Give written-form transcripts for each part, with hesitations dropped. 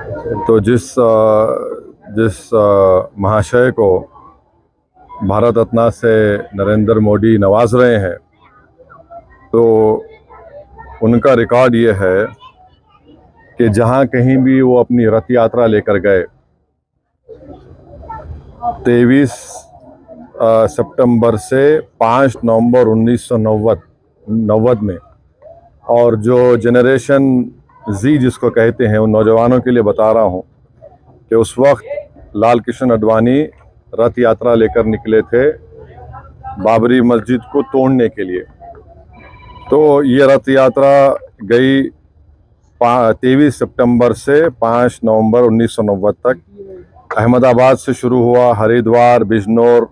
तो जिस महाशय को भारत रत्न से नरेंद्र मोदी नवाज रहे हैं, तो उनका रिकॉर्ड ये है कि जहां कहीं भी वो अपनी रथ यात्रा लेकर गए, 23 सितंबर से 5 नवंबर 1990 में, और जो जनरेशन जी जिसको कहते हैं, उन नौजवानों के लिए बता रहा हूं कि उस वक्त लाल कृष्ण आडवाणी रथ यात्रा लेकर निकले थे बाबरी मस्जिद को तोड़ने के लिए। तो ये रथ यात्रा गई 23 सितंबर से 5 नवंबर 1990 तक। अहमदाबाद से शुरू हुआ, हरिद्वार, बिजनौर,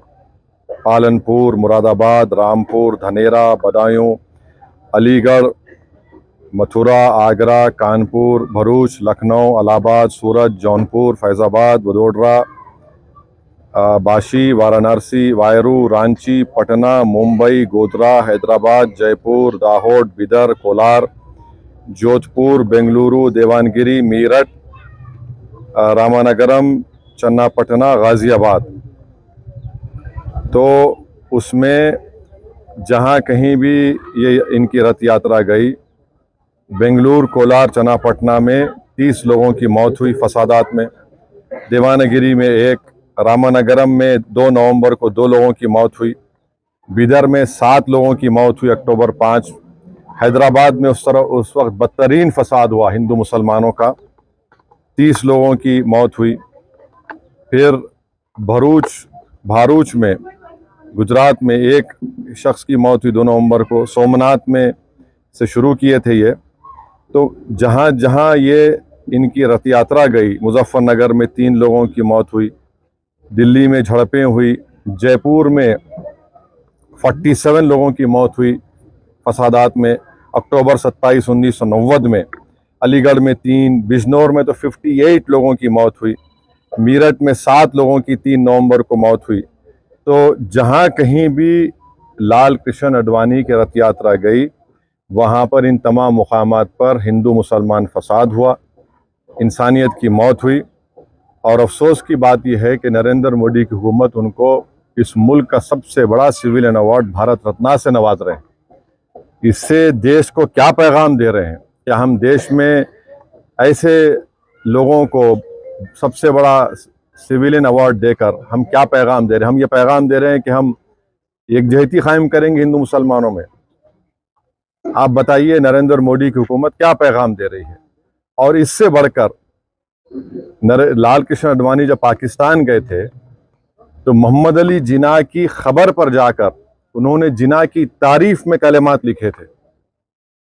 पालनपुर, मुरादाबाद, रामपुर, धनेरा, बदायूं, अलीगढ़, मथुरा, आगरा, कानपुर, भरूच, लखनऊ, इलाहाबाद, सूरत, जौनपुर, फैज़ाबाद, वडोदरा, बाशी, वाराणसी, वायरू, रांची, पटना, मुंबई, गोधरा, हैदराबाद, जयपुर, दाहोद, बिदर, कोलार, जोधपुर, बेंगलुरु, देवानगिरी, मीरठ, रामानगरम, चन्नापटना, गाजियाबाद। तो उसमें जहां कहीं भी ये इनकी रथ यात्रा गई, बेंगलुरु, कोलार, चन्नापटना में 30 लोगों की मौत हुई फसादात में, देवानगिरी में 1, रामानगरम में 2 नवंबर को 2 लोगों की मौत हुई, बिदर में 7 लोगों की मौत हुई अक्टूबर 5, हैदराबाद में उस वक्त बदतरीन फसाद हुआ हिंदू मुसलमानों का, 30 लोगों की मौत हुई। फिर भारूच में गुजरात में 1 शख्स की मौत हुई 2 नवंबर को। सोमनाथ में से शुरू किए थे ये। तो जहाँ जहाँ ये इनकी रथ यात्रा गई, मुजफ्फरनगर में 3 लोगों की मौत हुई, दिल्ली में झड़पें हुई, जयपुर में 47 लोगों की मौत हुई फसादात में अक्टूबर 27 1990 में, अलीगढ़ में 3, बिजनौर में तो 58 लोगों की मौत हुई, मीरठ में 7 लोगों की 3 नवंबर को मौत हुई। तो जहां कहीं भी लाल कृष्ण आडवाणी की रथ यात्रा गई, वहां पर इन तमाम मुकामात पर हिंदू मुसलमान फसाद हुआ, इंसानियत की मौत हुई। और अफसोस की बात यह है कि नरेंद्र मोदी की हुकूमत उनको इस मुल्क का सबसे बड़ा सिविलियन अवार्ड भारत रत्न से नवाज रहे हैं। इससे देश को क्या पैगाम दे रहे हैं? क्या हम देश में ऐसे लोगों को सबसे बड़ा सिविलियन अवार्ड देकर हम क्या पैगाम दे रहे हैं? हम ये पैगाम दे रहे हैं कि हम एकजहती कायम करेंगे हिंदू मुसलमानों में। आप बताइए, नरेंद्र मोदी की हुकूमत क्या पैगाम दे रही है? और इससे बढ़कर लाल कृष्ण आडवाणी जब पाकिस्तान गए थे, तो मोहम्मद अली जिन्ना की खबर पर जाकर उन्होंने जिन्ना की तारीफ में कलेमात लिखे थे।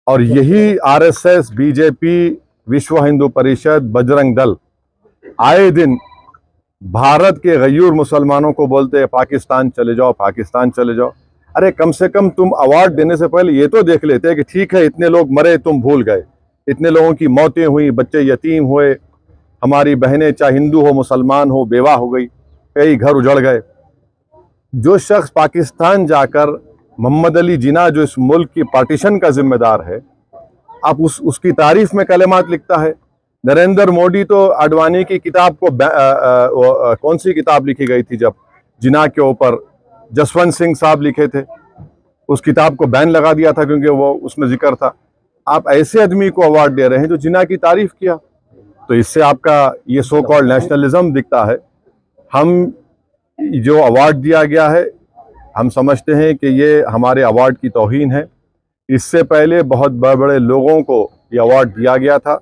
और यही आरएसएस, बीजेपी, विश्व हिंदू परिषद, बजरंग दल आए दिन भारत के गयूर मुसलमानों को बोलते हैं पाकिस्तान चले जाओ, पाकिस्तान चले जाओ। अरे कम से कम तुम अवार्ड देने से पहले ये तो देख लेते कि ठीक है, इतने लोग मरे, तुम भूल गए, इतने लोगों की मौतें हुई, बच्चे यतीम हुए, हमारी बहनें चाहे हिंदू हो मुसलमान हो बेवाह हो गई, कई घर उजड़ गए। जो शख्स पाकिस्तान जाकर मोहम्मद अली जिन्ना जो इस मुल्क की पार्टीशन का जिम्मेदार है, आप उसकी तारीफ में कलेमात लिखता है। नरेंद्र मोदी तो आडवाणी की किताब को कौन सी किताब लिखी गई थी जब जिन्ना के ऊपर, जसवंत सिंह साहब लिखे थे, उस किताब को बैन लगा दिया था क्योंकि वो उसमें जिक्र था। आप ऐसे आदमी को अवार्ड दे रहे हैं जो जिन्ना की तारीफ किया। तो इससे आपका ये सो कॉल्ड नेशनलिज्म दिखता है। हम जो अवार्ड दिया गया है, हम समझते हैं कि ये हमारे अवार्ड की तौहीन है। इससे पहले बहुत बड़े बड़े लोगों को ये अवार्ड दिया गया था,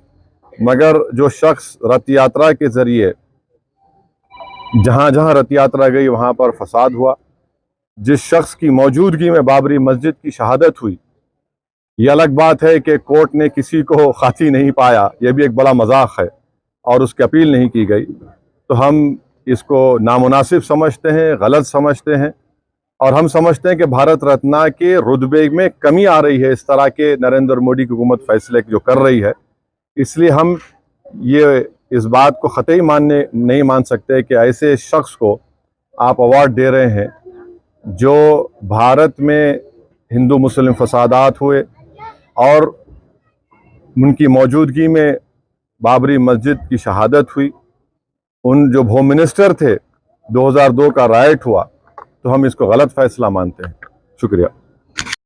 मगर जो शख्स रथ यात्रा के जरिए जहां जहां रथ यात्रा गई वहां पर फसाद हुआ, जिस शख्स की मौजूदगी में बाबरी मस्जिद की शहादत हुई, ये अलग बात है कि कोर्ट ने किसी को खाती नहीं पाया, यह भी एक बड़ा मजाक है, और उसकी अपील नहीं की गई। तो हम इसको नामुनासिब समझते हैं, गलत समझते हैं, और हम समझते हैं कि भारत रत्न के रुतबे में कमी आ रही है इस तरह के नरेंद्र मोदी की हुकूमत फैसले जो कर रही है। इसलिए हम ये इस बात को ख़तई नहीं मान सकते कि ऐसे शख्स को आप अवार्ड दे रहे हैं जो भारत में हिंदू मुस्लिम फसादात हुए और उनकी मौजूदगी में बाबरी मस्जिद की शहादत हुई, उन जो होम मिनिस्टर थे, 2002 का राइट हुआ, तो हम इसको गलत फैसला मानते हैं। शुक्रिया।